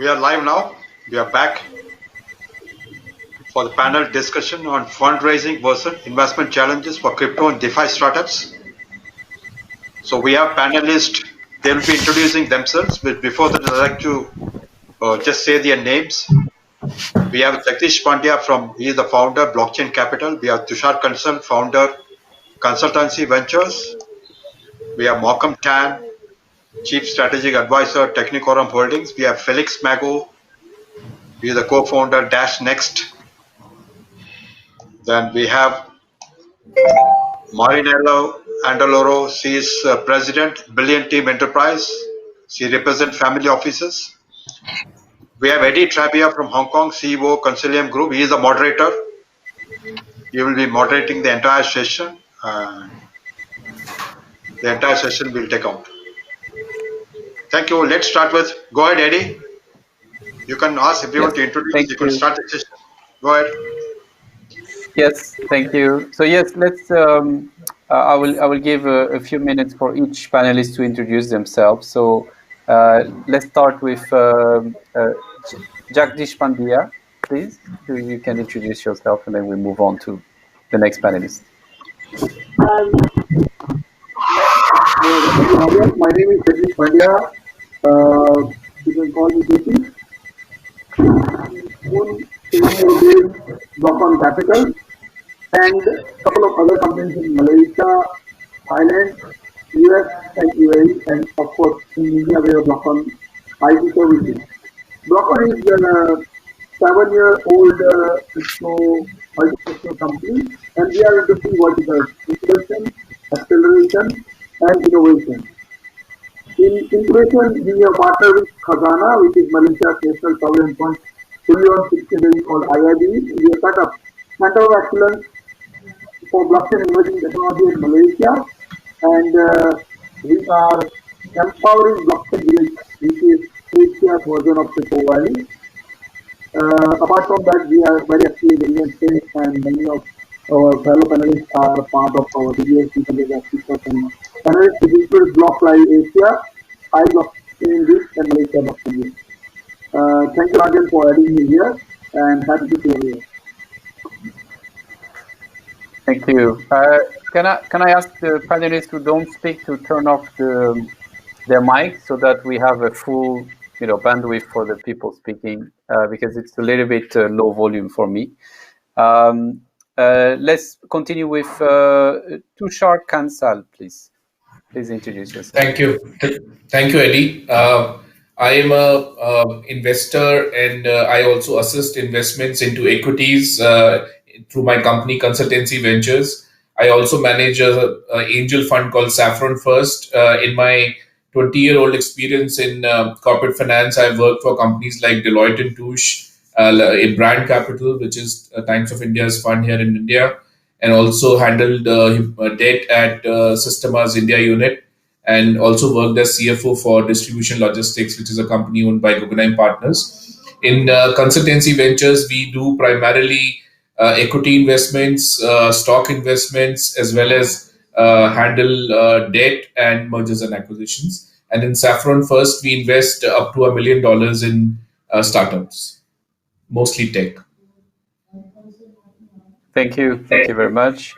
We are live now. We are back for the panel discussion on fundraising versus investment challenges for crypto and DeFi startups. So we have panelists. They will be introducing themselves, but before that, I'd like to just say their names. We have Jagdish Pandya he is the founder, Blockchain Capital. We have Tushar Kansal, founder, Consultancy Ventures. We have Malcolm Tan, Chief Strategic Advisor, Technicorum Holdings. We have Felix Mago. He is the co-founder, Dash Next. Then we have Marinella Andaloro. She is President, Billion Team Enterprise. She represents family offices. We have Eddy Travia from Hong Kong, CEO, Consilium Group. He is the moderator. He will be moderating the entire session. The entire session will take out. Thank you. Let's start with, go ahead, Eddy. You can ask everyone to introduce. You can start the session. Go ahead. Yes, thank you. So yes, let's. I will give a few minutes for each panelist to introduce themselves. So let's start with Jagdish Pandya, please. You can introduce yourself, and then we move on to the next panelist. My name is Jagdish Pandya. You can call me JP. Blockchain Capital and a couple of other companies in Malaysia, Thailand, US, and UAE, and of course in India we have Blockchain IT services. Blockchain is a 7-year-old crypto company, and we are into 3 verticals: incubation, acceleration, and innovation. In incubation, we have partnered with Khazana, which is Malaysia's national sovereign fund, fully owned subsidiary called IIB. We have set up Center of Excellence for Blockchain Emerging Technology in Malaysia, and we are empowering blockchain village, which is Asia's version of Silicon Valley. Apart from that, we are very active in Indian space, and many of our fellow panelists are part of our videos, and panelists which include BlockLive Asia, iBlockchain Week, and Malaysia Blockchain Week. Thank you, Rajan, for having me here, and happy to see you here. Thank you. Can I ask the panelists who don't speak to turn off their mic so that we have a full bandwidth for the people speaking, because it's a little bit low volume for me. Let's continue with Tushar Kansal, please. Please introduce yourself. Thank you. Thank you, Eddy. I am a investor, and I also assist investments into equities through my company Consultancy Ventures. I also manage an angel fund called Saffron First. In my 20-year-old experience in corporate finance, I've worked for companies like Deloitte and Touche, a Brand Capital, which is Times of India's fund here in India, and also handled debt at Systema's India unit, and also worked as CFO for Distribution Logistics, which is a company owned by Guggenheim Partners. In Consultancy Ventures, we do primarily equity investments, stock investments, as well as handle debt and mergers and acquisitions. And in Saffron First, we invest up to $1 million in startups, mostly tech. Thank you. Thank you very much.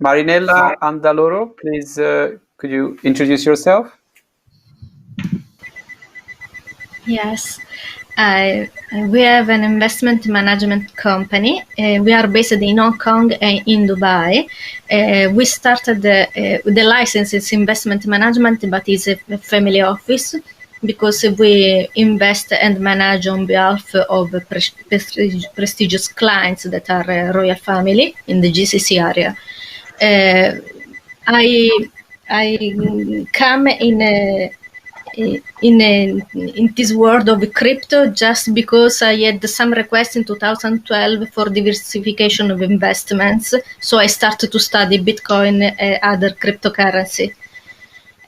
Marinella Andaloro, please, could you introduce yourself? Yes. We have an investment management company. We are based in Hong Kong and in Dubai. We started the license is investment management, but it's a family office because we invest and manage on behalf of prestigious clients that are royal family in the GCC area. I come in this world of crypto just because I had some requests in 2012 for diversification of investments. So I started to study Bitcoin and other cryptocurrency.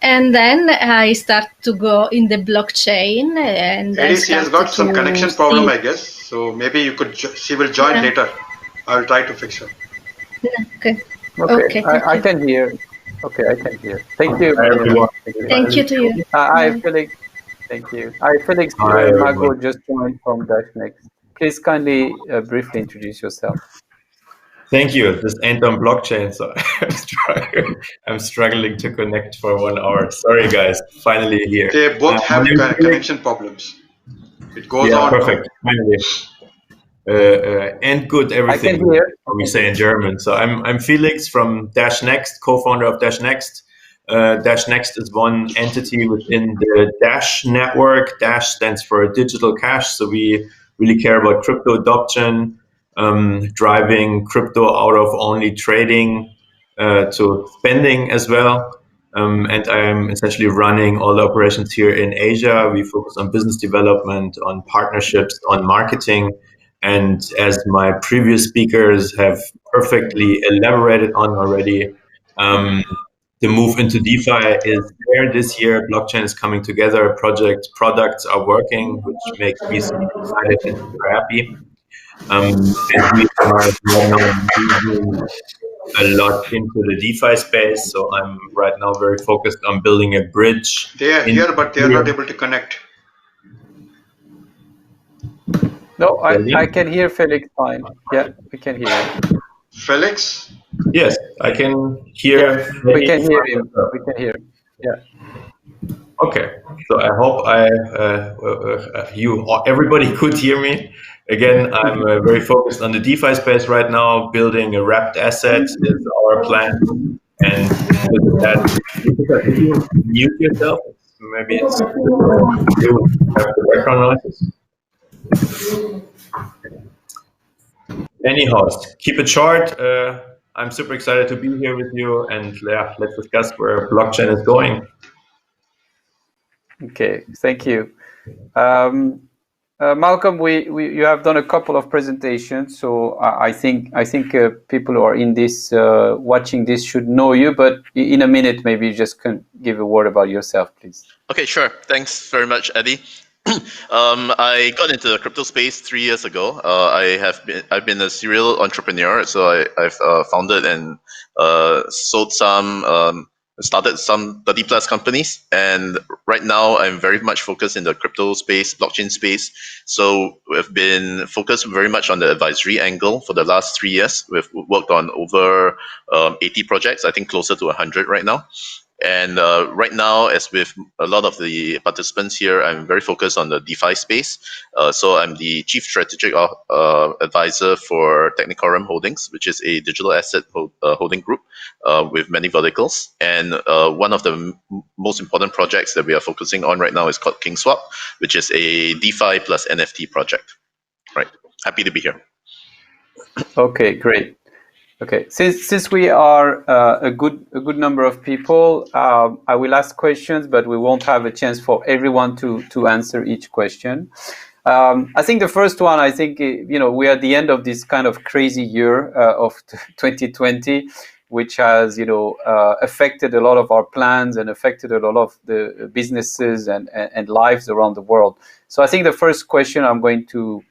And then I start to go in the blockchain. And Eddy, she has got some connection problem, I guess. So maybe you could. She will join later. I will try to fix her. Okay. I can hear. Okay, I can hear. Thank you. Thank you to you. Hi, Felix. Thank you. Hi, Felix. Hi, Mago everyone. just joined from DashNext. Please kindly briefly introduce yourself. Thank you. This ain't on blockchain, so I'm struggling to connect for 1 hour. Sorry, guys. Finally here. They both My have name is Felix. connection problems. It goes Yeah, on. perfect. Finally. And good everything, I can hear. we say in German. So I'm Felix from DashNext, co-founder of DashNext. DashNext is one entity within the Dash network. Dash stands for digital cash. So we really care about crypto adoption, driving crypto out of only trading to spending as well. And I'm essentially running all the operations here in Asia. We focus on business development, on partnerships, on marketing. And as my previous speakers have perfectly elaborated on already, the move into DeFi is there this year. Blockchain is coming together. Products are working, which makes me super excited and super happy. And we are right now moving a lot into the DeFi space. So I'm right now very focused on building a bridge. They are here, but they are not able to connect. No, I can hear Felix fine. Yeah, we can hear him. Felix? Yes, I can hear. Yeah, we can hear him. We can hear him. Yeah. Okay, so I hope everybody could hear me. Again, I'm very focused on the DeFi space right now. Building a wrapped asset is our plan. And with that, you mute yourself. Maybe it's you have the background noises. Anyhow, keep it short. I'm super excited to be here with you, and yeah, let's discuss where blockchain is going. Okay, thank you. Malcolm, you have done a couple of presentations, so I think people who are in this watching this should know you. But in a minute, maybe you just can give a word about yourself, please. Okay, sure. Thanks very much, Eddy. I got into the crypto space 3 years ago. I've been a serial entrepreneur, so I've founded and started some 30 plus companies, and right now I'm very much focused in the crypto space, blockchain space. So we've been focused very much on the advisory angle for the last 3 years. We've worked on over 80 projects, I think closer to 100 right now. And right now, as with a lot of the participants here, I'm very focused on the DeFi space. So I'm the Chief Strategic Advisor for Technicorum Holdings, which is a digital asset holding group with many verticals. And one of the most important projects that we are focusing on right now is called KingSwap, which is a DeFi plus NFT project. Right. Happy to be here. Okay, great. Okay, since we are a good number of people, I will ask questions, but we won't have a chance for everyone to answer each question. I think the first one, we are at the end of this kind of crazy year of 2020, which has affected a lot of our plans and affected a lot of the businesses and lives around the world. So I think the first question I'm going to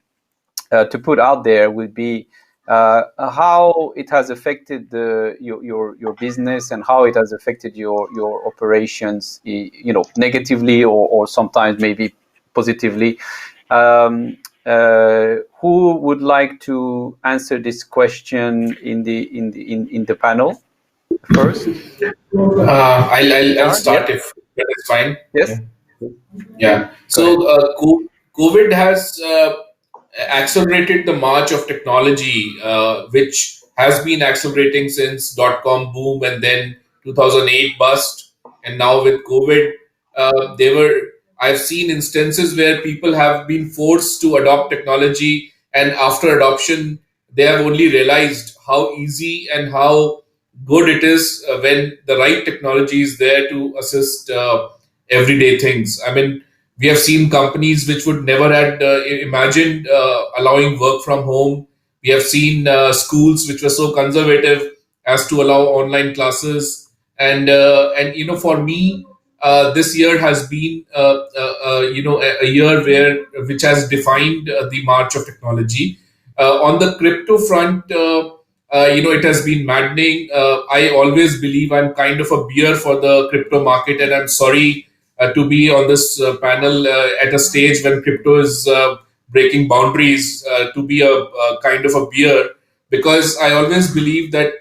put out there would be how it has affected your business and how it has affected your operations, negatively or sometimes maybe positively. Who would like to answer this question in the panel first? I'll start if that is fine. Yes. Yeah. So COVID has accelerated the march of technology, which has been accelerating since .com boom and then 2008 bust, and now with COVID, I've seen instances where people have been forced to adopt technology, and after adoption, they have only realized how easy and how good it is when the right technology is there to assist everyday things. I mean, we have seen companies which would never had imagined allowing work from home. We have seen schools which were so conservative as to allow online classes. And for me, this year has been a year which has defined the march of technology. On the crypto front, it has been maddening. I always believe I'm kind of a bear for the crypto market, and I'm sorry to be on this panel at a stage when crypto is breaking boundaries, to be a kind of a peer, because I always believe that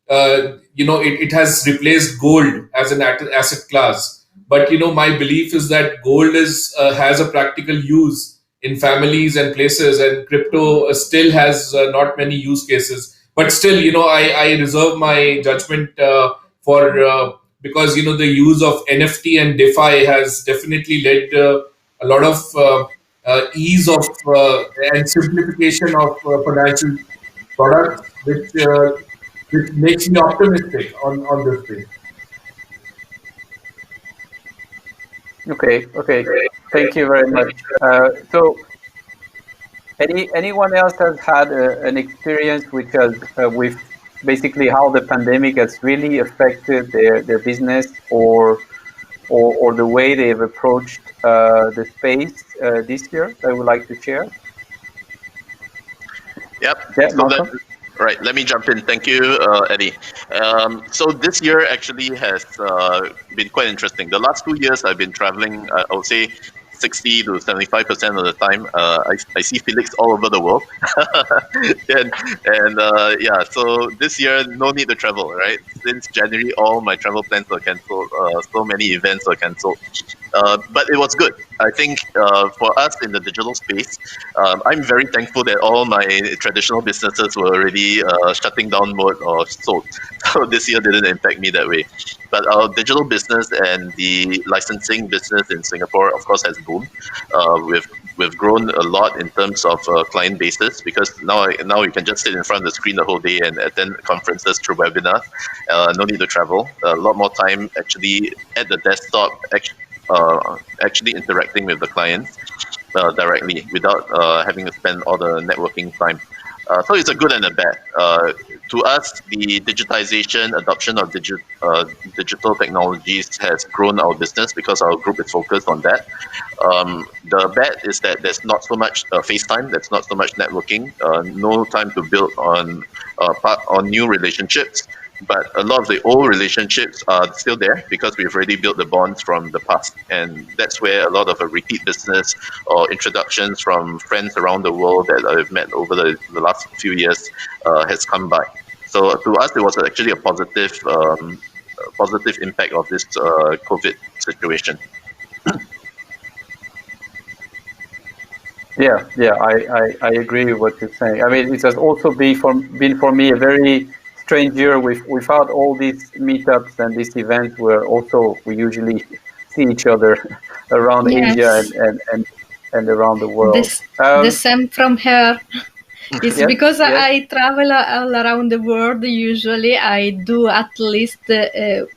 it has replaced gold as an asset class. But my belief is that gold has a practical use in families and places, and crypto still has not many use cases. But still, I reserve my judgment for because the use of NFT and DeFi has definitely led a lot of ease of and simplification of financial products, which makes me optimistic on this thing. Okay. Thank you very much. So, anyone else has had an experience which has with basically how the pandemic has really affected their business or the way they've approached the space this year that I would like to share? Yep. Yeah, So Malcolm? right, let me jump in. Thank you, Eddy. So this year actually has been quite interesting. The last 2 years I've been traveling, I would say 60 to 75% of the time. I see Felix all over the world. and yeah, so this year, no need to travel, right? Since January, all my travel plans were cancelled. So many events were cancelled. But it was good. I think for us in the digital space, I'm very thankful that all my traditional businesses were already shutting down mode or sold. So this year didn't impact me that way. But our digital business and the licensing business in Singapore, of course, has boomed. We've grown a lot in terms of client bases, because now you can just sit in front of the screen the whole day and attend conferences through webinar. No need to travel. A lot more time actually at the desktop, actually interacting with the clients directly without having to spend all the networking time. So it's a good and a bad. To us, the digitization, adoption of digital technologies has grown our business because our group is focused on that. The bad is that there's not so much FaceTime, there's not so much networking, no time to build on new relationships. But a lot of the old relationships are still there because we've already built the bonds from the past. And that's where a lot of a repeat business or introductions from friends around the world that I've met over the last few years has come by. So to us, it was actually a positive impact of this COVID situation. Yeah, I agree with what you're saying. I mean, it has also been for me a very strange year without all these meetups and these events where also we usually see each other around Asia and around the world. The same from here. It's because yes. I travel all around the world. Usually I do at least 2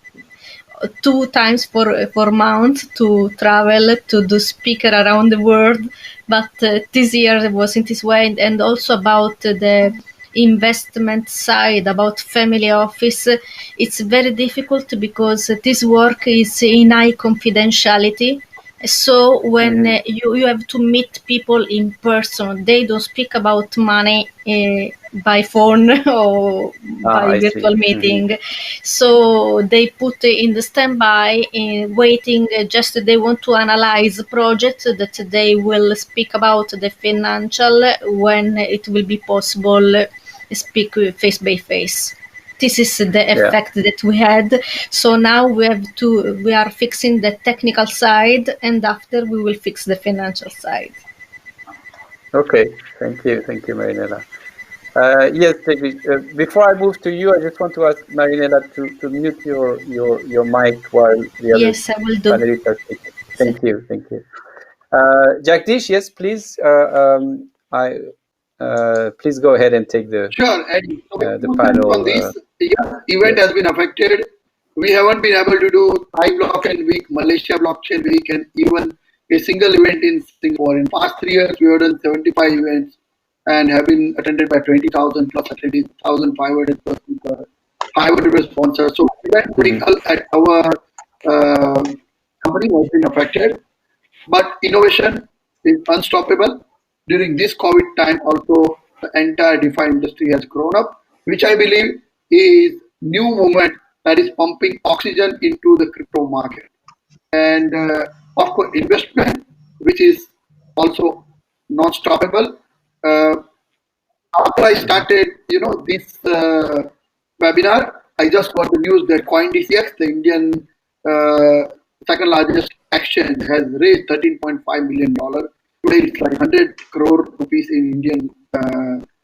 times for month to travel to do speaker around the world. But this year wasn't this way, and also about the investment side, about family office, it's very difficult because this work is in high confidentiality. So when you have to meet people in person, they don't speak about money by phone or by virtual meeting. So they put in the standby, waiting, just they want to analyze the project that they will speak about the financial when it will be possible speak face by face. This is the effect that we had. So now we are fixing the technical side, and after we will fix the financial side. Okay, thank you, Marinella. Yes, Jagdish, before I move to you, I just want to ask Marinella to mute your mic while the other panelists are speaking. Thank you. Jagdish, yes, please. Please go ahead and take the Eddy. the panel. On this event has been affected. We haven't been able to do Thai blockchain week, Malaysia blockchain week, and even a single event in Singapore. In past 3 years, we have done 75 events and have been attended by 20,000 plus attendees, 1,500 plus people, 500 sponsors. So event critical at our company has been affected, but innovation is unstoppable. During this COVID time, also the entire DeFi industry has grown up, which I believe is new movement that is pumping oxygen into the crypto market. And Of course, investment, which is also non-stoppable. After I started, this webinar, I just got the news that CoinDCX, the Indian second largest exchange, has raised $13.5 million. Today it's like 100 crore rupees in Indian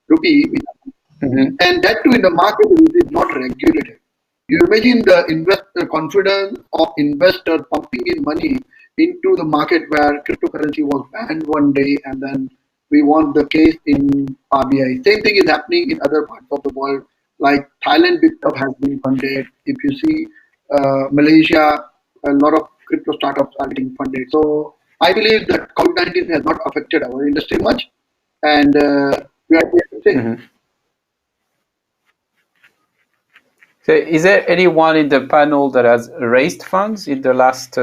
rupee, and that too in the market which is not regulated. You imagine the confidence of investors pumping in money into the market where cryptocurrency was banned one day, and then we won the case in RBI. Same thing is happening in other parts of the world, like Thailand Bitcoin has been funded. If you see Malaysia, a lot of crypto startups are getting funded. So I believe that COVID-19 has not affected our industry much, and we are here to stay. So is there anyone in the panel that has raised funds in the last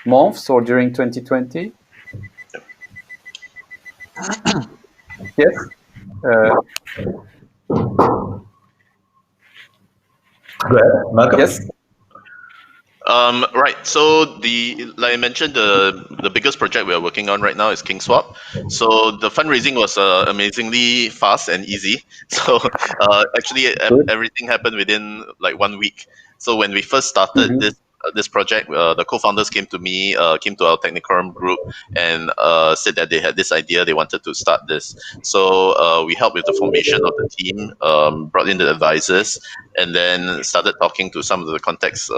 months or during 2020? Yes. Go ahead, Malcolm. Yes. Right. So like I mentioned, the biggest project we are working on right now is KingSwap. So the fundraising was amazingly fast and easy. So actually everything happened within like 1 week. So when we first started this project, the co-founders came to me, came to our Technicorum group, and said that they had this idea, they wanted to start this. So we helped with the formation of the team, brought in the advisors, and then started talking to some of the contacts.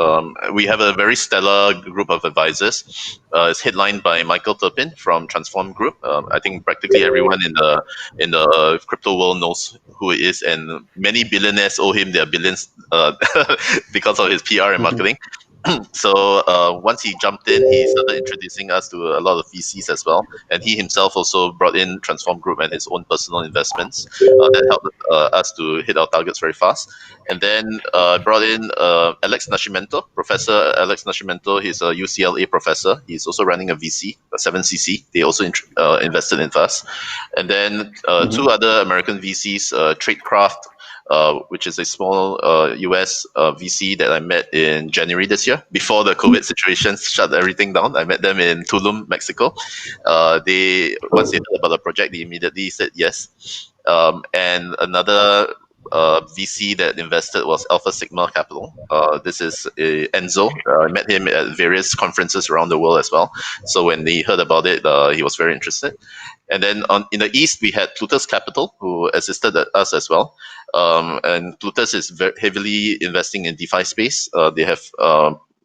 We have a very stellar group of advisors. It's headlined by Michael Turpin from Transform Group. I think practically everyone in the crypto world knows who he is, and many billionaires owe him their billions because of his PR and marketing. So once he jumped in, he started introducing us to a lot of VCs as well, and he himself also brought in Transform Group and his own personal investments that helped us to hit our targets very fast. And then brought in Alex Nascimento, Professor Alex Nascimento. He's a UCLA professor. He's also running a VC, a 7cc. They also invested in us. And then two other American VCs, Tradecraft, which is a small US VC that I met in January this year, before the COVID situation shut everything down. I met them in Tulum, Mexico. Once they heard about the project, they immediately said yes. And another VC that invested was Alpha Sigma Capital. This is Enzo. I met him at various conferences around the world as well. So when he heard about it, he was very interested. And then in the East, we had Plutus Capital, who assisted us as well. And Plutus is very heavily investing in DeFi space.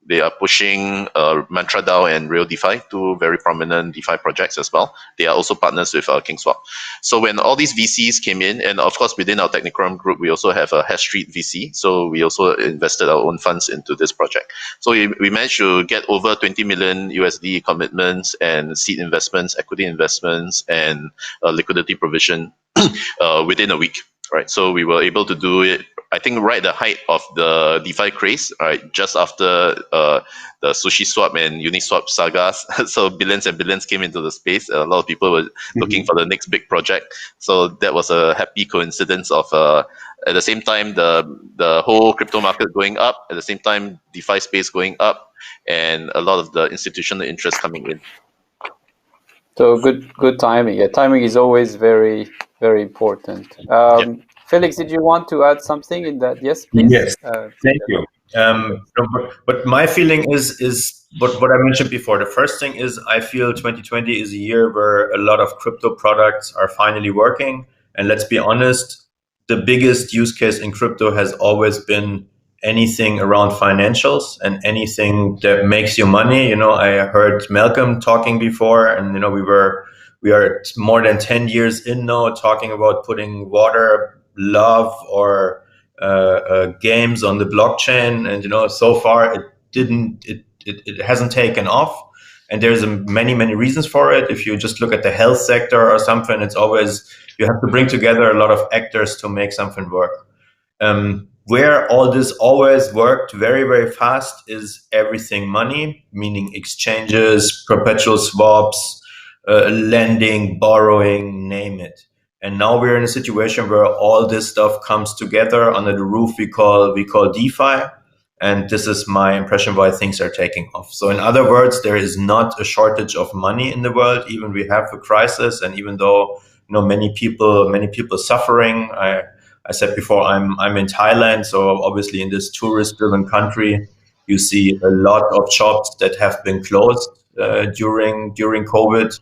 They are pushing MantraDAO and Real DeFi, two very prominent DeFi projects as well. They are also partners with KingSwap. So when all these VCs came in, and of course within our Technicorum group, we also have a Hash Street VC. So we also invested our own funds into this project. So we managed to get over 20 million USD commitments and seed investments, equity investments, and liquidity provision within a week. Right, so we were able to do it, I think, right at the height of the DeFi craze, right, just after the SushiSwap and Uniswap sagas. So billions and billions came into the space. A lot of people were looking for the next big project. So that was a happy coincidence of, at the same time, the whole crypto market going up, at the same time, DeFi space going up, and a lot of the institutional interest coming in. So good timing. Yeah, timing is always very, very important. Felix, did you want to add something in that? Yes, please. Yes, thank you. But my feeling is what I mentioned before. The first thing is I feel 2020 is a year where a lot of crypto products are finally working. And let's be honest, the biggest use case in crypto has always been anything around financials and anything that makes you money. I heard Malcolm talking before, and we are more than 10 years in now talking about putting water, love, or games on the blockchain, and so far it hasn't taken off, and there's many reasons for it. If you just look at the health sector or something, it's always you have to bring together a lot of actors to make something work. Where all this always worked very, very fast is everything money, meaning exchanges, perpetual swaps, lending, borrowing, name it. And now we're in a situation where all this stuff comes together under the roof we call DeFi. And this is my impression why things are taking off. So in other words, there is not a shortage of money in the world. Even we have a crisis, and even though many people suffering. I said before, I'm in Thailand, so obviously in this tourist-driven country, you see a lot of shops that have been closed during COVID.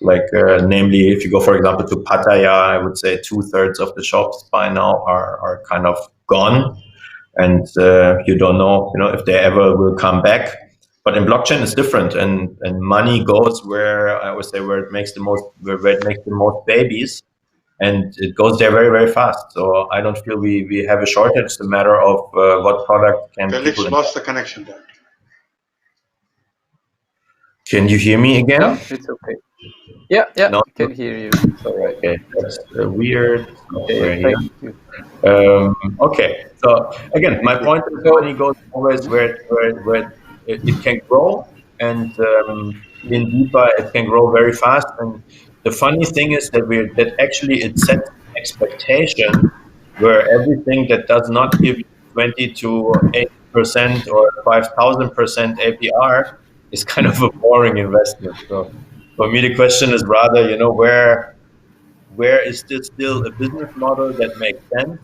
Like namely, if you go, for example, to Pattaya, I would say 2/3 of the shops by now are kind of gone, and you don't know, if they ever will come back. But in blockchain, it's different, and money goes where I would say where it makes the most babies, and it goes there very, very fast. So I don't feel we have a shortage. It's a matter of what product can Felix people. lost the connection there. Can you hear me again? No, it's okay. Yeah, No? I can hear you. It's all right. Okay, that's weird. Okay, Here. thank you. Okay, so again, my point is money goes always where it can grow, and in DeFi it can grow very fast. And the funny thing is that actually it sets expectation where everything that does not give you 20 to 8% or 5,000% APR is kind of a boring investment. So for me, the question is rather, where is this still a business model that makes sense,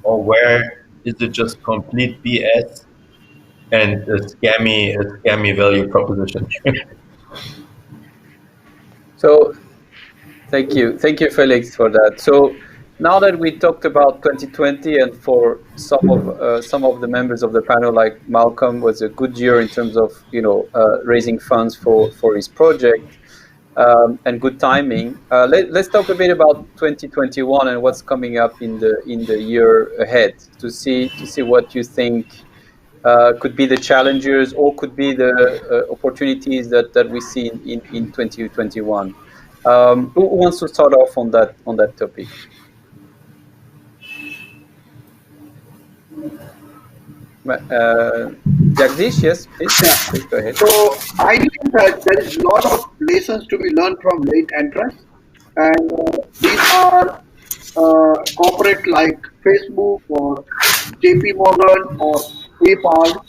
or where is it just complete BS and a scammy value proposition? So, thank you, Felix, for that. So now that we talked about 2020, and for some of the members of the panel, like Malcolm, was a good year in terms of raising funds for his project. And good timing. Let's talk a bit about 2021 and what's coming up in the year ahead, to see what you think could be the challenges or could be the opportunities that we see in 2021. Who wants to start off on that topic? Jagdish, yes, please go ahead. So I think that there is a lot of lessons to be learned from late entrants, and these are corporate like Facebook or JP Morgan or PayPal.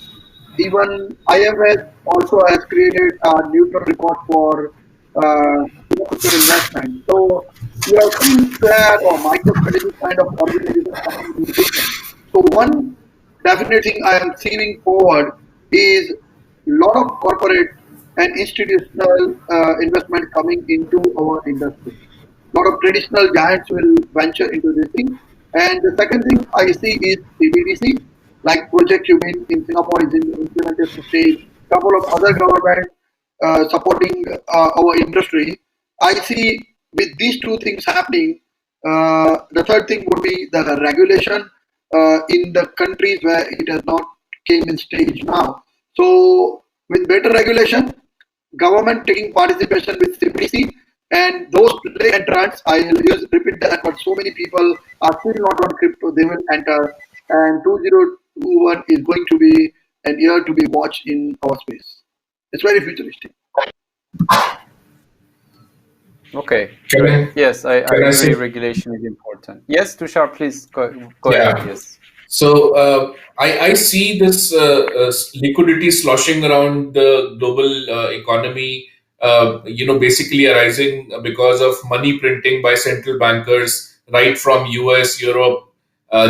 Even IMS also has created a neutral record for crypto investment. So you have seen Square or MicroStrategy kind of organizations. So one definite thing I am seeing forward is a lot of corporate and institutional investment coming into our industry. A lot of traditional giants will venture into this thing. And the second thing I see is CBDC, like Project Human in Singapore is in implementation stage. A couple of other governments supporting our industry. I see with these two things happening, the third thing would be the regulation in the countries where it has not came in stage now. So with better regulation, government taking participation with CBDC, and those late entrants, I will repeat that, but so many people are still not on crypto, they will enter, and 2021 is going to be an year to be watched in our space. It's very futuristic. Okay. Yes, I agree. Regulation is important. Yes, Tushar, please go ahead. Yes. So I see this liquidity sloshing around the global economy, basically arising because of money printing by central bankers, right from US, Europe,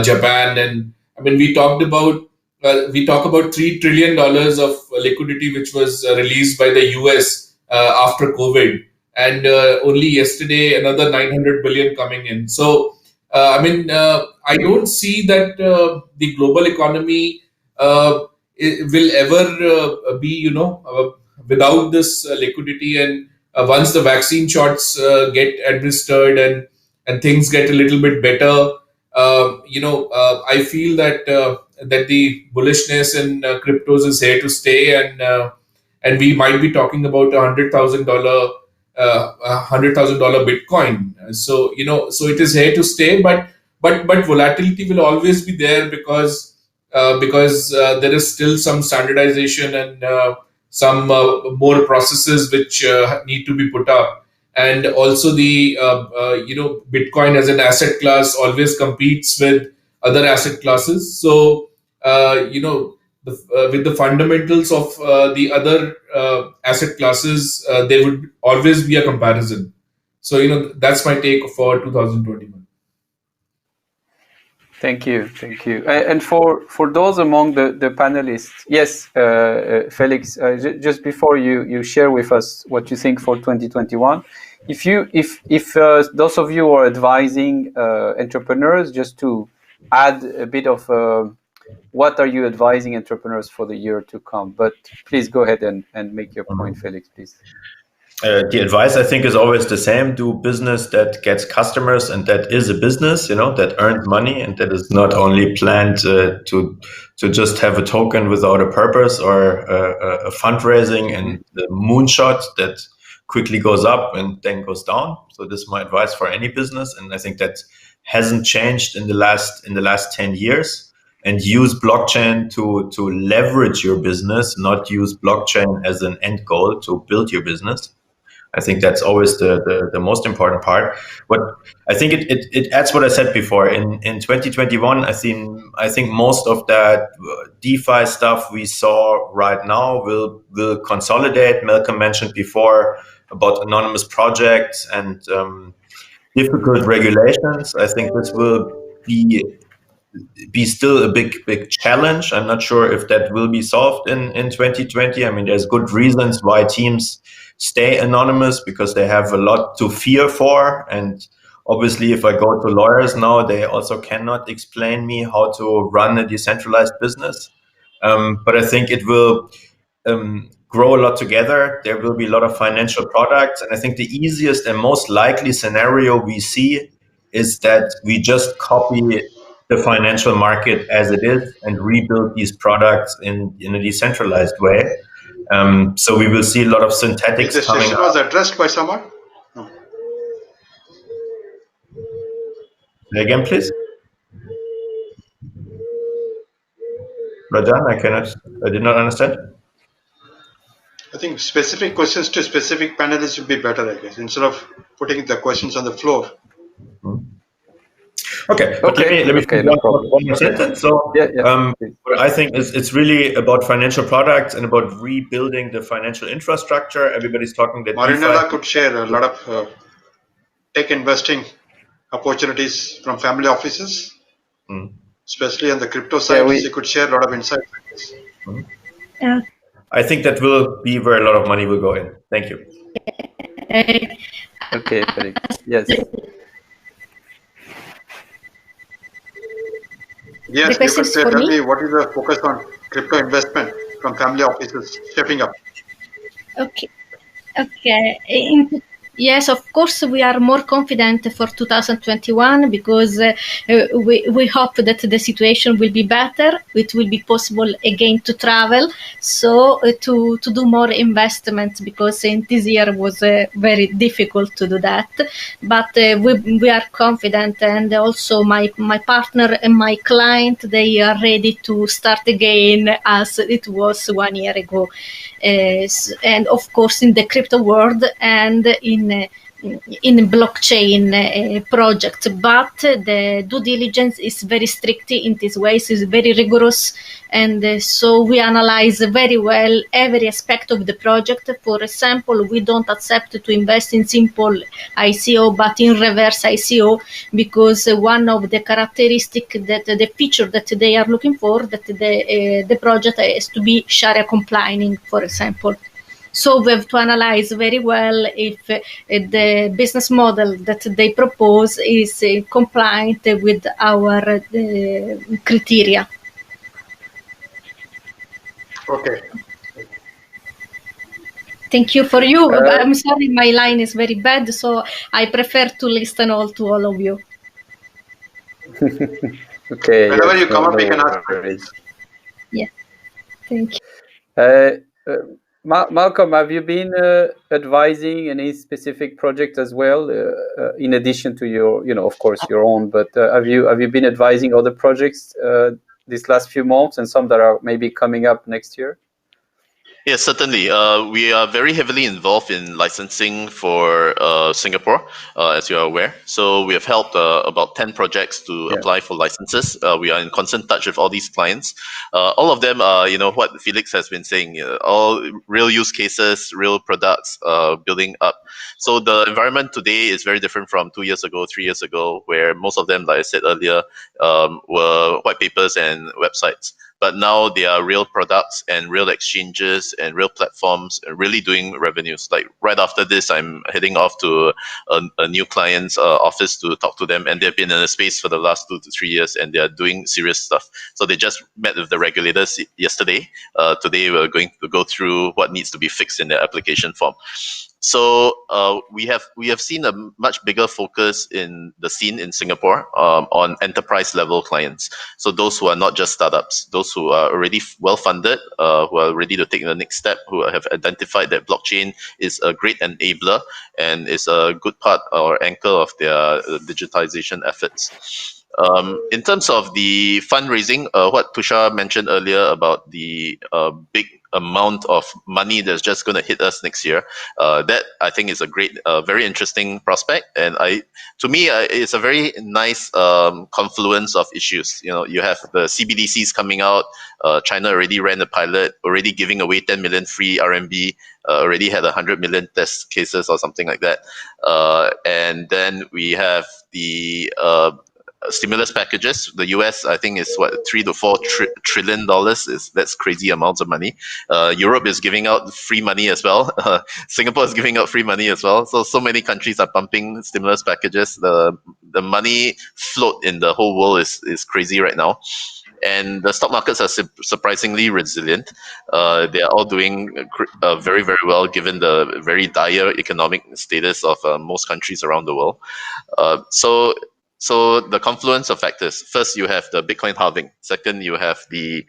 Japan, and I mean we talk about $3 trillion of liquidity which was released by the US after COVID, and only yesterday another 900 billion coming in. So I don't see that the global economy will ever be, without this liquidity. And once the vaccine shots get administered and things get a little bit better, I feel that that the bullishness in cryptos is here to stay, and we might be talking about $100,000 Bitcoin. So it is here to stay, but volatility will always be there because there is still some standardization and some more processes which need to be put up, and also the Bitcoin as an asset class always competes with other asset classes. So with the fundamentals of the other asset classes, there would always be a comparison. So, that's my take for 2021. Thank you. And for those among the panelists, yes, Felix, just before you share with us what you think for 2021, if those of you are advising entrepreneurs, just to add a bit of what are you advising entrepreneurs for the year to come? But please go ahead and make your point, Felix, please. The advice, I think, is always the same. Do business that gets customers and that is a business, that earns money and that is not only planned to just have a token without a purpose or a fundraising and the moonshot that quickly goes up and then goes down. So this is my advice for any business. And I think that hasn't changed in the last 10 years. And use blockchain to leverage your business, not use blockchain as an end goal to build your business. I think that's always the most important part. But I think it adds what I said before. In 2021, I think most of that DeFi stuff we saw right now will consolidate. Malcolm mentioned before about anonymous projects and difficult regulations. I think this will be still a big challenge. I'm not sure if that will be solved in 2020. I mean, there's good reasons why teams stay anonymous because they have a lot to fear for. And obviously, if I go to lawyers now, they also cannot explain me how to run a decentralized business. But I think it will grow a lot together. There will be a lot of financial products. And I think the easiest and most likely scenario we see is that we just copy the financial market as it is and rebuild these products in a decentralized way. So we will see a lot of synthetics coming. This was addressed by someone? No. Again, please. Rajan, I did not understand. I think specific questions to specific panelists would be better, I guess, instead of putting the questions on the floor. Okay, but let me one more sentence. So, what I think it's really about financial products and about rebuilding the financial infrastructure. Everybody's talking that Marinella could share a lot of tech investing opportunities from family offices, especially on the crypto side. She could share a lot of insights. Yeah. I think that will be where a lot of money will go in. Thank you. Okay, Felix. Yes. Yes, you could say, tell me what is the focus on crypto investment from family offices shaping up? Okay. Yes, of course, we are more confident for 2021 because we hope that the situation will be better. It will be possible again to travel, so to do more investments because in this year was very difficult to do that. But we are confident, and also my partner and my client, they are ready to start again as it was 1 year ago. And of course, in the crypto world and in blockchain projects, but the due diligence is very strict in this way, is very rigorous, and so we analyze very well every aspect of the project. For example, we don't accept to invest in simple ICO, but in reverse ICO, because one of the characteristics that the feature that they are looking for, that the project has to be Sharia compliant, for example. So we have to analyze very well if the business model that they propose is compliant with our criteria. Okay. Thank you for you. I'm sorry, my line is very bad, so I prefer to listen to all of you. Okay. Whenever you come up, we can ask. Yeah. Thank you. Malcolm, have you been advising any specific project as well, in addition to your, of course, your own? But have you been advising other projects these last few months, and some that are maybe coming up next year? Yes, certainly. We are very heavily involved in licensing for Singapore, as you are aware. So we have helped about 10 projects to apply for licenses. We are in constant touch with all these clients. All of them are, what Felix has been saying, all real use cases, real products building up. So the environment today is very different from 2 years ago, 3 years ago, where most of them, like I said earlier, were white papers and websites. But now they are real products and real exchanges and real platforms really doing revenues. Like right after this, I'm heading off to a new client's office to talk to them, and they've been in the space for the last 2 to 3 years, and they are doing serious stuff. So they just met with the regulators yesterday. Today we're going to go through what needs to be fixed in their application form. So we have seen a much bigger focus in the scene in Singapore on enterprise level clients. So those who are not just startups, those who are already well funded, who are ready to take the next step, who have identified that blockchain is a great enabler and is a good part or anchor of their digitization efforts. In terms of the fundraising, what Tushar mentioned earlier about the big amount of money that's just going to hit us next year, that I think is a great, very interesting prospect. And to me, it's a very nice confluence of issues. You have the CBDCs coming out. China already ran a pilot, already giving away 10 million free RMB. Already had 100 million test cases or something like that. And then we have the stimulus packages. The US, I think, is what, $3 to $4 trillion. That's crazy amounts of money. Europe is giving out free money as well. Singapore is giving out free money as well. So many countries are pumping stimulus packages. The money float in the whole world is crazy right now. And the stock markets are surprisingly resilient. They are all doing very, very well given the very dire economic status of most countries around the world. So the confluence of factors. First, you have the Bitcoin halving. Second, you have the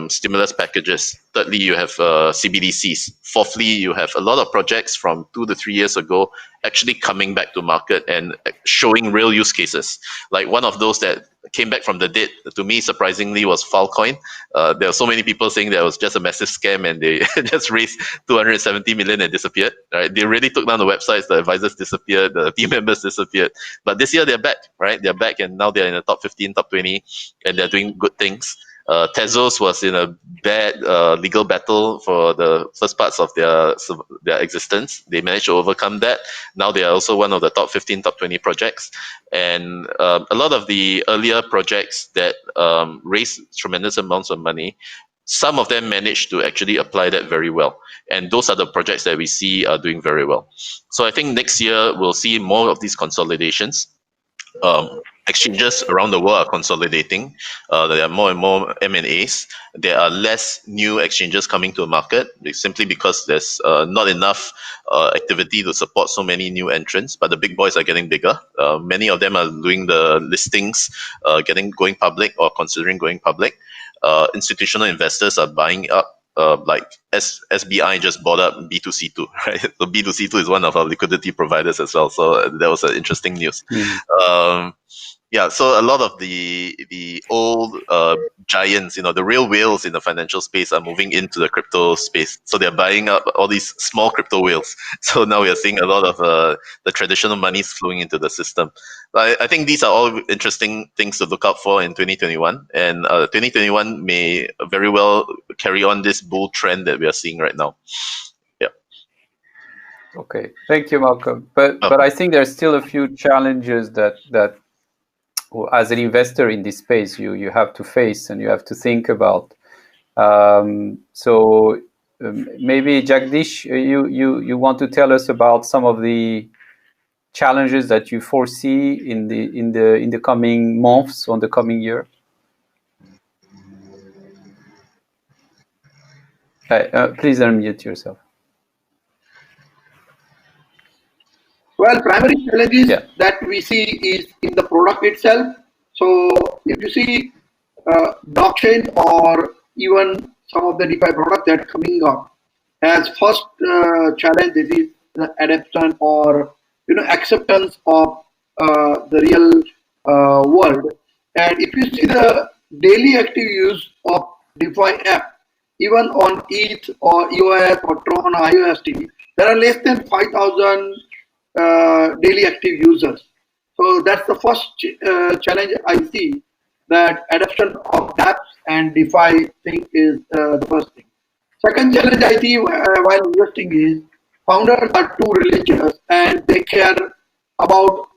stimulus packages. Thirdly, you have CBDCs. Fourthly, you have a lot of projects from 2 to 3 years ago actually coming back to market and showing real use cases. Like one of those that came back from the dead, to me, surprisingly, was Filecoin. There were so many people saying that it was just a massive scam and they just raised 270 million and disappeared. Right? They really took down the websites, the advisors disappeared, the team members disappeared. But this year they're back, right? They're back and now they're in the top 15, top 20, and they're doing good things. Tezos was in a bad legal battle for the first parts of their existence. They managed to overcome that. Now they are also one of the top 15, top 20 projects. And a lot of the earlier projects that raised tremendous amounts of money, some of them managed to actually apply that very well. And those are the projects that we see are doing very well. So I think next year we'll see more of these consolidations. Exchanges around the world are consolidating. There are more and more M&As. There are less new exchanges coming to the market simply because there's not enough activity to support so many new entrants. But the big boys are getting bigger. Many of them are doing the listings, going public or considering going public. Institutional investors are buying up. Like SBI just bought up B2C2, right? So B2C2 is one of our liquidity providers as well. So that was interesting news. Yeah, so a lot of the old giants, the real whales in the financial space are moving into the crypto space. So they're buying up all these small crypto whales. So now we are seeing a lot of the traditional monies flowing into the system. I think these are all interesting things to look out for in 2021. And 2021 may very well carry on this bull trend that we are seeing right now. Yeah. Okay, thank you, Malcolm. But I think there's still a few challenges that as an investor in this space you have to face and you have to think about. So maybe Jagdish, you want to tell us about some of the challenges that you foresee in the coming months or the coming year? Please unmute yourself. Well, primary challenges that we see is in the product itself. So if you see blockchain or even some of the DeFi products that are coming up, as first challenge, this is the adoption or acceptance of the real world. And if you see the daily active use of DeFi app, even on ETH or EOS or Tron or IOST, there are less than 5,000 daily active users. So that's the first challenge I see, that adoption of dApps and DeFi thing is the first thing. Second challenge I see while investing is founders are too religious and they care about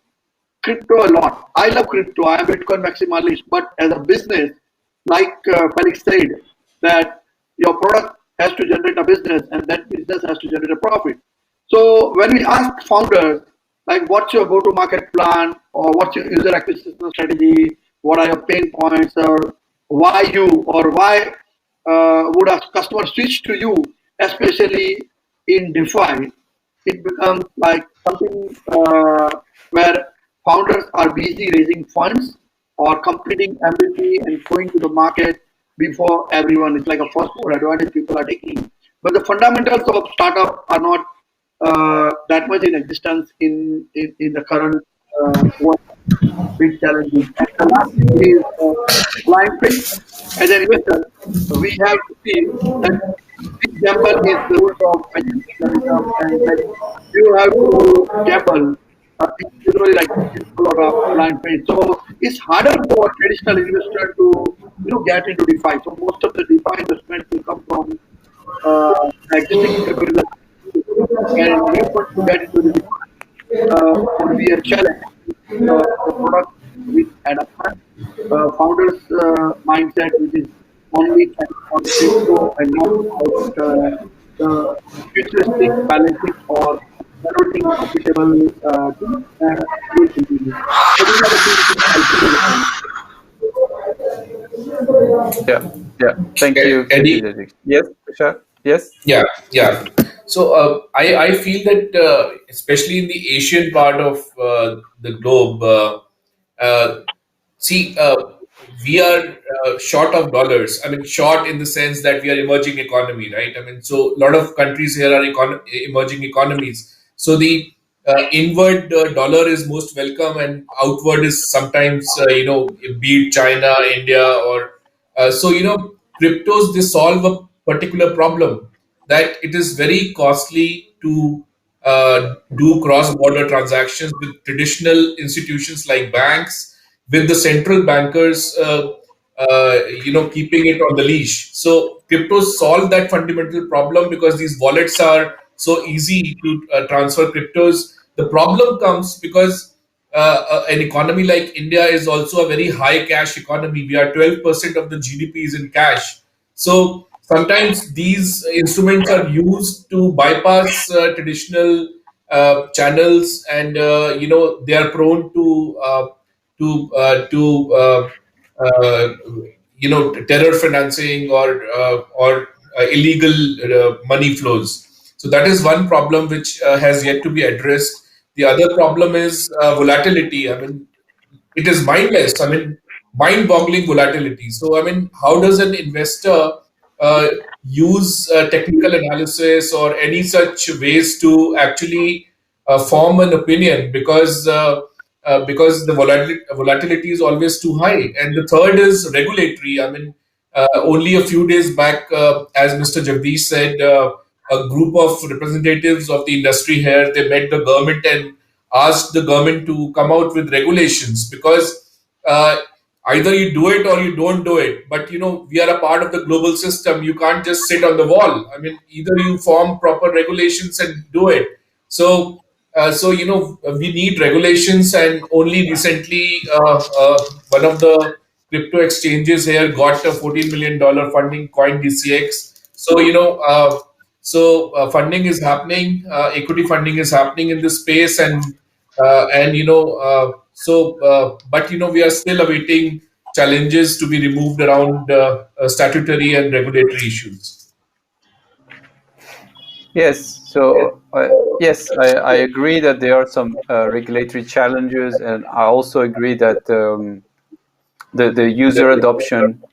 crypto a lot. I love crypto. I am Bitcoin maximalist, but as a business, like Felix said, that your product has to generate a business and that business has to generate a profit. So when we ask founders, like what's your go-to-market plan or what's your user acquisition strategy, what are your pain points, or why you, or why would a customer switch to you, especially in DeFi, it becomes like something where founders are busy raising funds or completing MVP and going to the market before everyone. It's like a first mover advantage people are taking. But the fundamentals of startup are not that much in existence in the current world. Big challenges. And the last thing is blind faith. As an investor, we have to see that big gamble is the root of financial capitalism, and that you have to gamble. It's usually like a lot of blind faith. So it's harder for traditional investor to get into DeFi. So most of the DeFi investments will come from existing capitalism, and new funds to get into the DeFi would be a challenge. The product with adoption, founders' mindset, which is only on crypto and not about the futuristic balancing or converting profitable things, will continue. So these are the things I Yeah, yeah. Thank you. Thank Eddy? you, Jagdish. Yes, Tushar? Yes? Yeah. So I feel that especially in the Asian part of the globe, see, we are short of dollars. I mean, short in the sense that we are emerging economy, right? I mean, so a lot of countries here are emerging economies. So the inward dollar is most welcome, and outward is sometimes, be it China, India, or so, cryptos, they solve a particular problem, that it is very costly to do cross-border transactions with traditional institutions like banks, with the central bankers, keeping it on the leash. So cryptos solve that fundamental problem because these wallets are so easy to transfer cryptos. The problem comes because an economy like India is also a very high cash economy. We are 12% of the GDP is in cash. So sometimes these instruments are used to bypass traditional channels, and they are prone to terror financing or illegal money flows. So that is one problem which has yet to be addressed. The other problem is volatility. I mean, it is mindless. I mean, mind-boggling volatility. So, I mean, how does an investor uh, use technical analysis or any such ways to actually form an opinion, because the volatility is always too high. And the third is regulatory. I mean, only a few days back, as Mr. Jagdish said, a group of representatives of the industry here, they met the government and asked the government to come out with regulations, because either you do it or you don't do it. But we are a part of the global system. You can't just sit on the wall. I mean, either you form proper regulations and do it. So we need regulations, and only recently one of the crypto exchanges here got a $14 million funding, Coin DCX. So funding is happening, equity funding is happening in this space, but we are still awaiting challenges to be removed around statutory and regulatory issues. Yes. So, yes, I agree that there are some regulatory challenges, and I also agree that the user adoption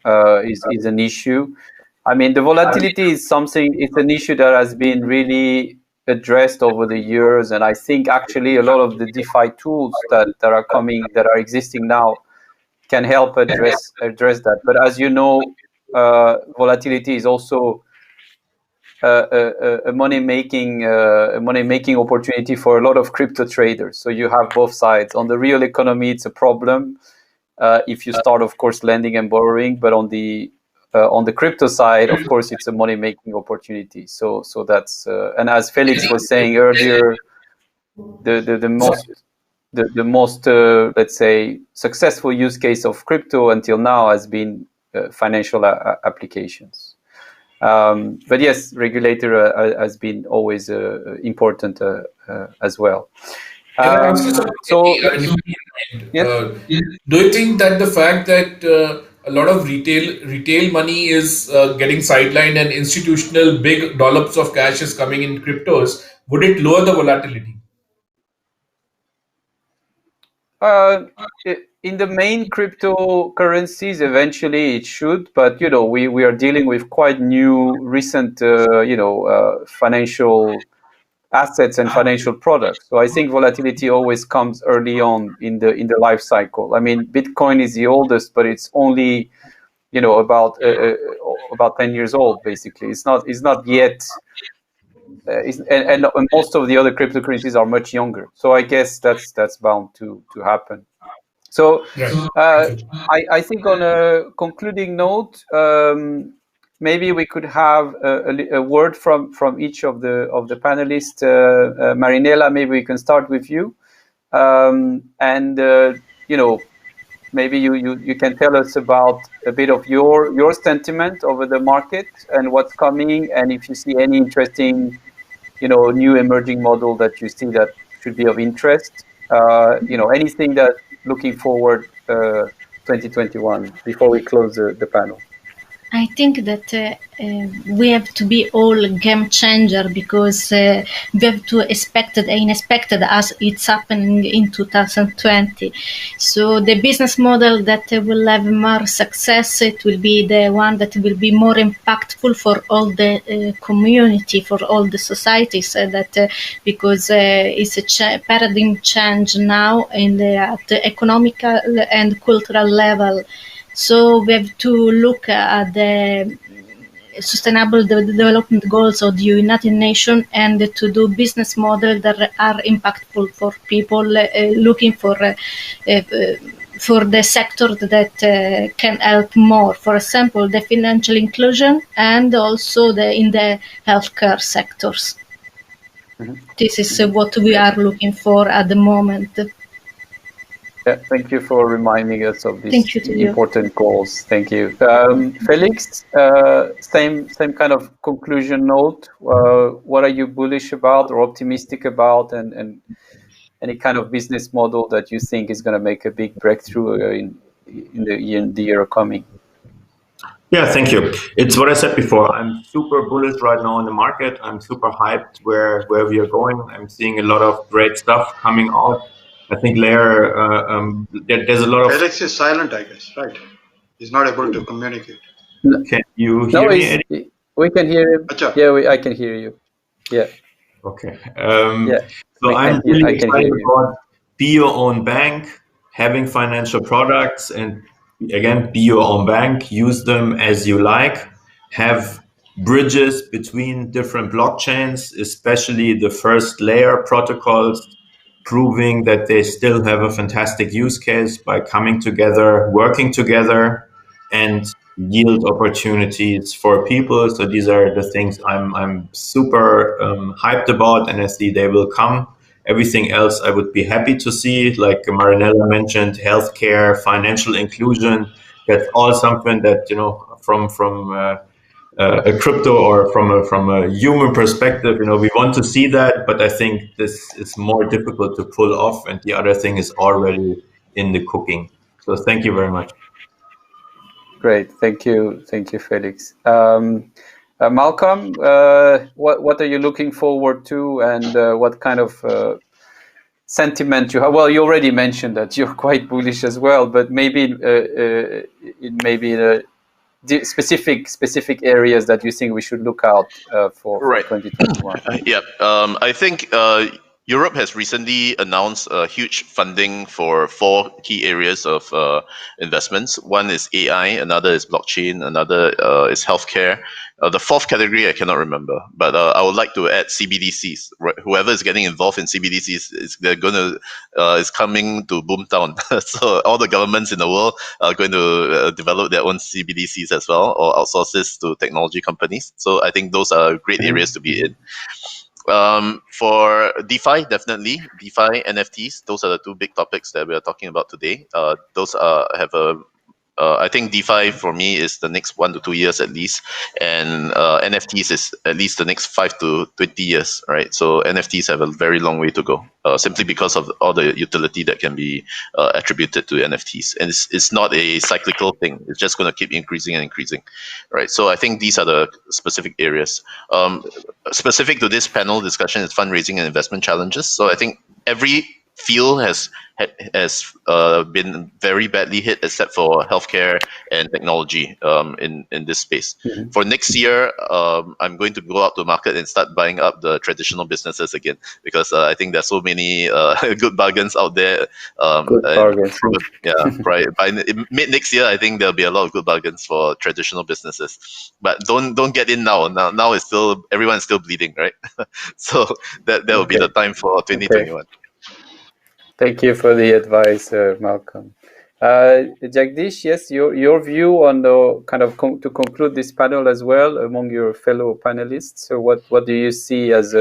is an issue. I mean, the volatility is something, it's an issue that has been really addressed over the years. And I think actually a lot of the DeFi tools that are coming, that are existing now, can help address that. But as you know, volatility is also a money-making opportunity for a lot of crypto traders. So you have both sides. On the real economy, it's a problem if you start, of course, lending and borrowing. But on the crypto side, of course, it's a money-making opportunity. So that's and as Felix was saying earlier, the most let's say successful use case of crypto until now has been financial applications. But yes, regulator has been always important as well. Do you think that the fact that a lot of retail money is getting sidelined and institutional big dollops of cash is coming in cryptos, would it lower the volatility? In the main cryptocurrencies, eventually it should, but we are dealing with quite new, recent, financial assets and financial products. So I think volatility always comes early on in the life cycle. I mean, Bitcoin is the oldest, but it's only about 10 years old. Basically, it's not yet. And most of the other cryptocurrencies are much younger. So I guess that's bound to happen. So I think on a concluding note, maybe we could have a word from each of the panelists. Marinella, maybe we can start with you, and maybe you can tell us about a bit of your sentiment over the market and what's coming, and if you see any interesting new emerging model that you see that should be of interest. Anything that looking forward 2021 before we close the panel. I think that we have to be all game changer because we have to expect the unexpected as it's happening in 2020. So the business model that will have more success, it will be the one that will be more impactful for all the community, for all the societies. Because it's a paradigm change now at the economical and cultural level. So we have to look at the Sustainable Development Goals of the United Nations and to do business models that are impactful for people looking for the sector that can help more. For example, the financial inclusion and also in the healthcare sectors. Mm-hmm. This is what we are looking for at the moment. Yeah, thank you for reminding us of these important goals. Thank you. Felix, same kind of conclusion note. What are you bullish about or optimistic about, and any kind of business model that you think is going to make a big breakthrough in the year coming? Yeah, thank you. It's what I said before. I'm super bullish right now on the market. I'm super hyped where we are going. I'm seeing a lot of great stuff coming out. I think there's a lot of... Felix is silent, I guess, right? He's not able to communicate. Can you hear me, Eddy? We can hear him. Achha. Yeah, I can hear you. Yeah. Okay. So I'm really excited about be your own bank, having financial products, and again, be your own bank, use them as you like, have bridges between different blockchains, especially the first layer protocols, proving that they still have a fantastic use case by coming together, working together, and yield opportunities for people. So these are the things I'm super hyped about, and I see they will come. Everything else I would be happy to see, like Marinella mentioned, healthcare, financial inclusion. That's all something that, from a crypto or from a human perspective, we want to see that, but I think this is more difficult to pull off, and the other thing is already in the cooking. So thank you very much. Great, thank you, Felix. Malcolm, what are you looking forward to, and what kind of sentiment you have? Well, you already mentioned that you're quite bullish as well, but maybe specific areas that you think we should look out for 2021. Yeah, I think Europe has recently announced a huge funding for 4 key areas of investments. One is AI, another is blockchain, another is healthcare. The fourth category I cannot remember, but I would like to add CBDCs. Right? Whoever is getting involved in CBDCs is coming to Boomtown. So all the governments in the world are going to develop their own CBDCs as well, or outsource this to technology companies. So I think those are great areas to be in. For DeFi, definitely DeFi, NFTs. Those are the 2 big topics that we are talking about today. Those have a I think DeFi for me is the next 1 to 2 years at least, and NFTs is at least the next 5 to 20 years, right? So NFTs have a very long way to go, simply because of all the utility that can be attributed to NFTs, and it's not a cyclical thing. It's just going to keep increasing and increasing, right? So I think these are the specific areas. Specific to this panel discussion is fundraising and investment challenges. So I think every field has been very badly hit, except for healthcare and technology in this space. Mm-hmm. For next year, I'm going to go out to market and start buying up the traditional businesses again, because I think there's so many good bargains out there. Good bargains. By mid next year, I think there'll be a lot of good bargains for traditional businesses. But don't get in now. Now it's still, everyone's still bleeding, right? So that will be the time for 2021. Okay. Thank you for the advice, Malcolm. Jagdish, yes, your view on the kind of to conclude this panel as well among your fellow panelists. So what do you see as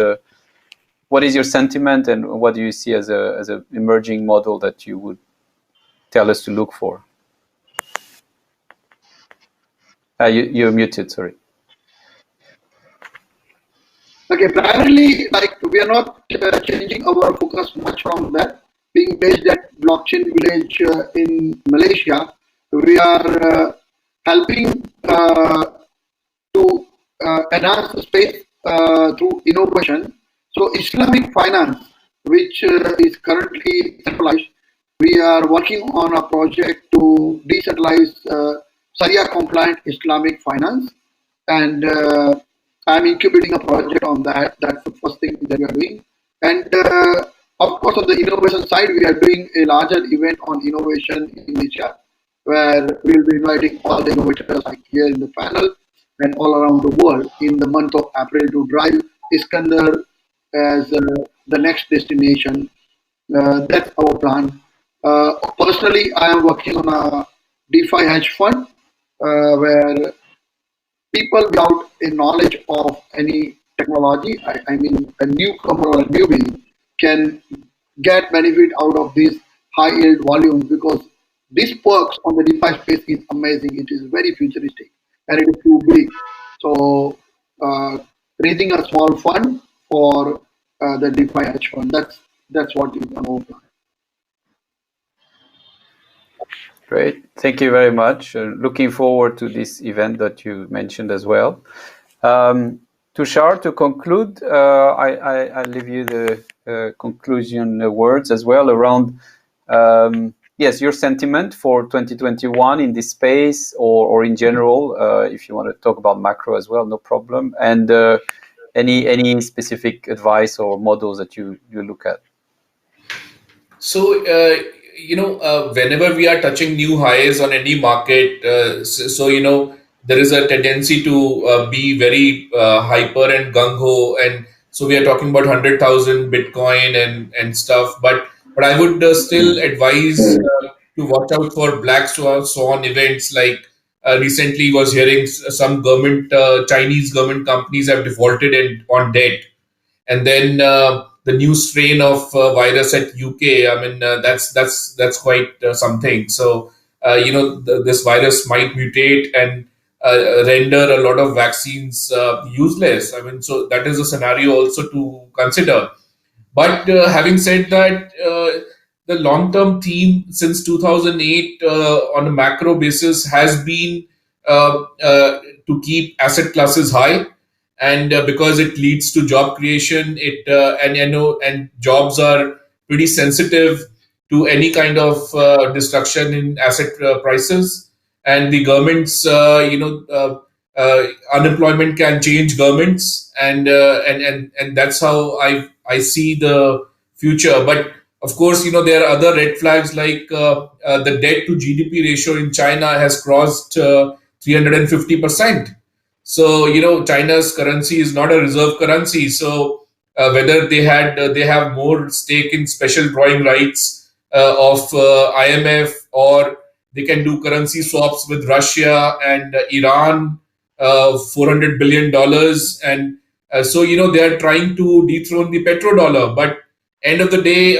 what is your sentiment, and what do you see as a emerging model that you would tell us to look for? You're muted, sorry. Okay, primarily, like, we are not changing our focus much from that. Being based at Blockchain Village in Malaysia, we are helping to enhance the space through innovation. So Islamic finance, which is currently centralized, we are working on a project to decentralize Sharia-compliant Islamic finance, and I'm incubating a project on that. That's the first thing that we are doing. And of course, on the innovation side, we are doing a larger event on innovation in Asia, where we'll be inviting all the innovators like here in the panel and all around the world in the month of April to drive Iskandar as the next destination. That's our plan. Personally, I am working on a DeFi hedge fund where people without a knowledge of any technology, I mean a newcomer or a newbie, can get benefit out of these high yield volumes, because these perks on the DeFi space is amazing. It is very futuristic and it is too big. So raising a small fund for the DeFi hedge fund, that's what is on our plan. Great, thank you very much. Looking forward to this event that you mentioned as well. Tushar, to conclude, I leave you the conclusion words as well around, yes, your sentiment for 2021 in this space, or in general, if you want to talk about macro as well, no problem. And any specific advice or models that you look at? So, whenever we are touching new highs on any market, there is a tendency to be very hyper and gung-ho, and so we are talking about 100,000 Bitcoin and stuff. But I would still advise to watch out for black swan events. Like recently, was hearing some Chinese government companies have defaulted on debt, and then the new strain of virus at UK. I mean, that's quite something. So this virus might mutate and render a lot of vaccines useless. I mean, so that is a scenario also to consider. But having said that, the long-term theme since 2008 on a macro basis has been to keep asset classes high, and because it leads to job creation, and jobs are pretty sensitive to any kind of destruction in asset prices. And the governments, unemployment can change governments, and that's how I see the future. But of course, there are other red flags like the debt to GDP ratio in China has crossed 350%. So, China's currency is not a reserve currency. So whether they have more stake in special drawing rights of IMF, or they can do currency swaps with Russia and Iran, $400 billion. And so, they are trying to dethrone the petrodollar. But end of the day,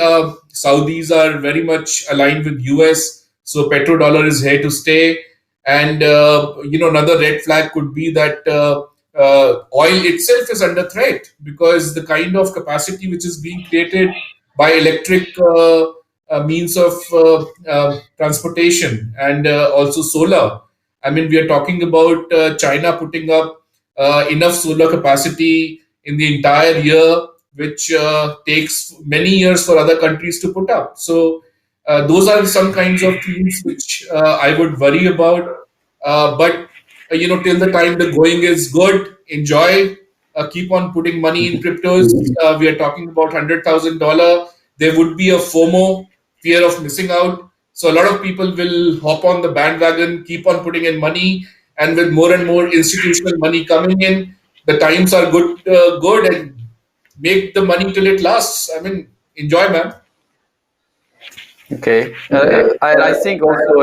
Saudis are very much aligned with US. So petrodollar is here to stay. And, another red flag could be that oil itself is under threat, because the kind of capacity which is being created by electric means of transportation and also solar. I mean, we are talking about China putting up enough solar capacity in the entire year, which takes many years for other countries to put up. So those are some kinds of things which I would worry about. But till the time the going is good, enjoy, keep on putting money in cryptos. We are talking about $100,000. There would be a FOMO, fear of missing out. So a lot of people will hop on the bandwagon, keep on putting in money, and with more and more institutional money coming in, the times are good, and make the money till it lasts. I mean, enjoy, man. Okay. I think also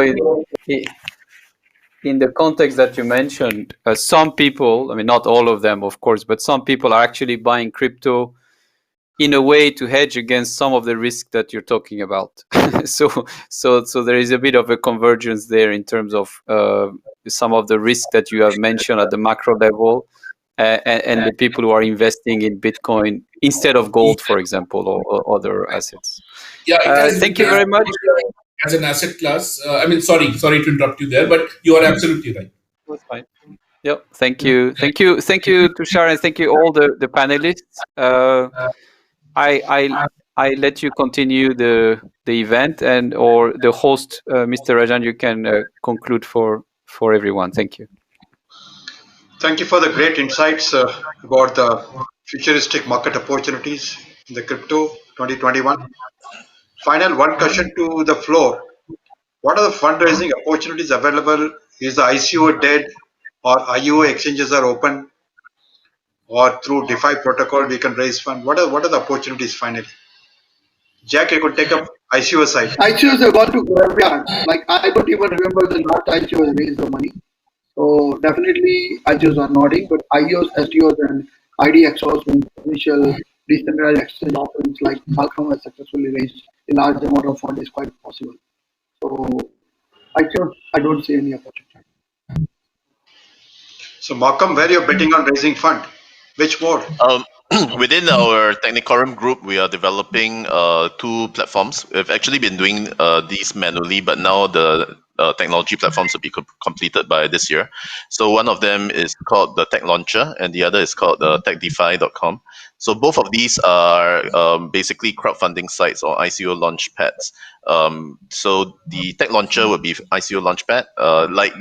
in the context that you mentioned, some people, I mean, not all of them, of course, but some people are actually buying crypto in a way to hedge against some of the risk that you're talking about. So there is a bit of a convergence there in terms of some of the risk that you have mentioned at the macro level, and the people who are investing in Bitcoin instead of gold, for example, or other assets. Yeah, thank you very much. As an asset class, sorry to interrupt you there, but you are absolutely right. That's fine. Yep. Thank you, Tushar, and thank you all the panelists. I let you continue the event, and or the host, Mr. Rajan, you can conclude for everyone. Thank you. Thank you for the great insights about the futuristic market opportunities in the crypto 2021. Final one question to the floor. What are the fundraising opportunities available? Is the ICO dead, or IO exchanges are open, or through DeFi protocol we can raise fund? What are the opportunities finally? Jack, you could take up ICO side. ICOs have gone to graveyard. Like, I don't even remember the last ICO has raised the money. So definitely ICOs are nodding, but IOs, STOs, and IDXOs, when initial decentralized exchange offerings like Malcolm has successfully raised a large amount of fund, is quite possible. So ICOs, I don't see any opportunity. So Malcolm, where you're betting on raising fund? Which mode? Within our Technicorum group, we are developing 2 platforms. We've actually been doing these manually, but now the technology platforms will be completed by this year. So one of them is called the Tech Launcher, and the other is called techdefi.com. So both of these are basically crowdfunding sites or ICO launch pads. So the Tech Launcher would be ICO Launchpad. Like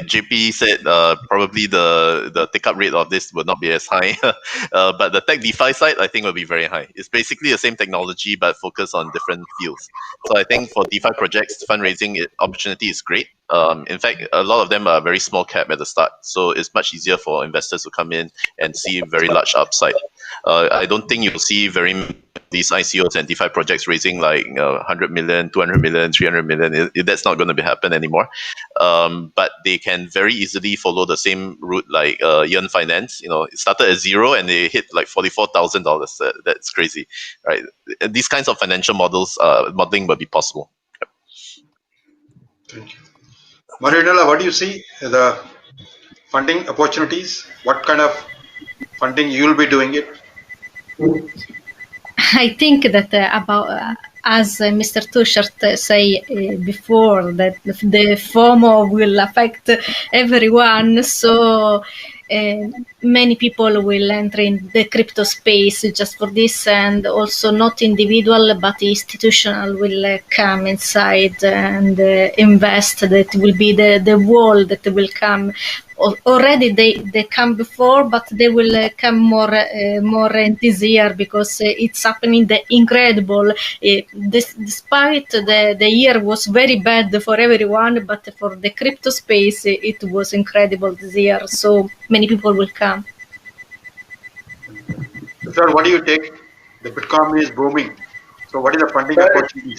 JP said, probably the take-up rate of this will not be as high, but the Tech DeFi side, I think, will be very high. It's basically the same technology, but focused on different fields. So I think for DeFi projects, fundraising opportunity is great. In fact, a lot of them are very small cap at the start, so it's much easier for investors to come in and see very large upside. I don't think you'll see these ICOs and DeFi projects raising like 100 million, 200 million, 300 million. That's not going to happen anymore. But they can very easily follow the same route like Yearn Finance. It started at 0 and they hit like $44,000. That's crazy, right? These kinds of financial modeling will be possible. Yep. Thank you. Marinella, what do you see the funding opportunities? What kind of funding you'll be doing it? I think that as Mr. Tushar say before, that the FOMO will affect everyone. So many people will enter in the crypto space just for this, and also not individual but institutional will come inside and invest. That will be the wall that will come already they come before, but they will come more this year because it's happening incredible. Despite the year was very bad for everyone, but for the crypto space it was incredible this year. So many people will come. Sir, what do you take? The Bitcoin is booming. So what is the funding opportunity?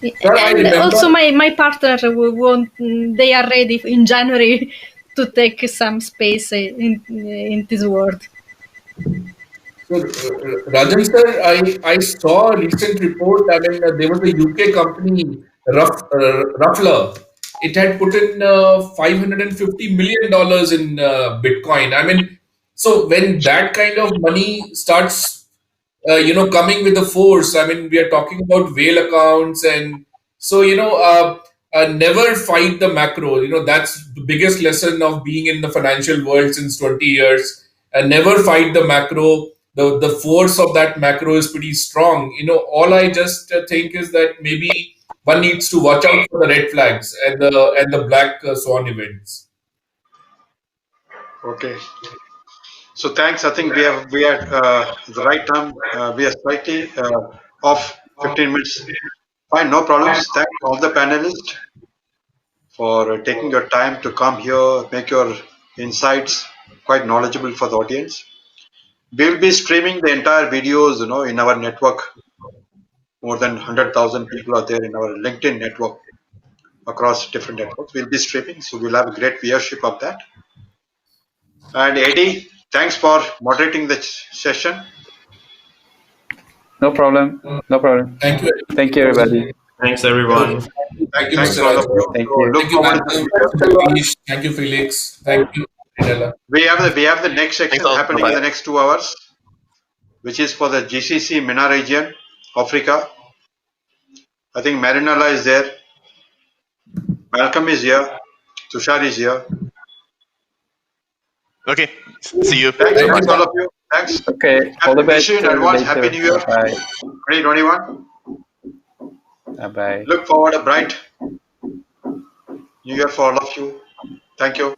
And also my partner they are ready in January to take some space in this world. So, Rajan sir, I saw a recent report. I mean, there was a UK company, Ruffler. It had put in $550 million in Bitcoin. I mean, so when that kind of money starts, coming with the force, I mean, we are talking about whale accounts, and so never fight the macro. That's the biggest lesson of being in the financial world since 20 years. Never fight the macro. The force of that macro is pretty strong. All I just think is that maybe one needs to watch out for the red flags and the black swan events. Okay. So thanks. I think we are the right time. We are slightly off 15 minutes. Fine, no problems. Thank all the panelists for taking your time to come here, make your insights quite knowledgeable for the audience. We will be streaming the entire videos, in our network. More than 100,000 people are there in our LinkedIn network across different networks. We'll be streaming, so we'll have a great viewership of that. And Eddy, thanks for moderating the session. No problem. No problem. Thank you. Thank you, everybody. Thanks, everyone. Thanks all of you. Thank So you. look forward to the future. Thank you, Felix. Thank you, Marinella. We have the next section Thanks all. happening Bye-bye. in the next 2 hours, which is for the GCC MENA region, Africa. I think Marinella is there. Malcolm is here. Tushar is here. Okay. See you. Thanks Bye-bye. all of you. Thanks. Okay. All the best. Wish you in advance. Later. Happy New Year. Bye. 2021. Bye. Look forward to a bright New Year for all of you. Thank you.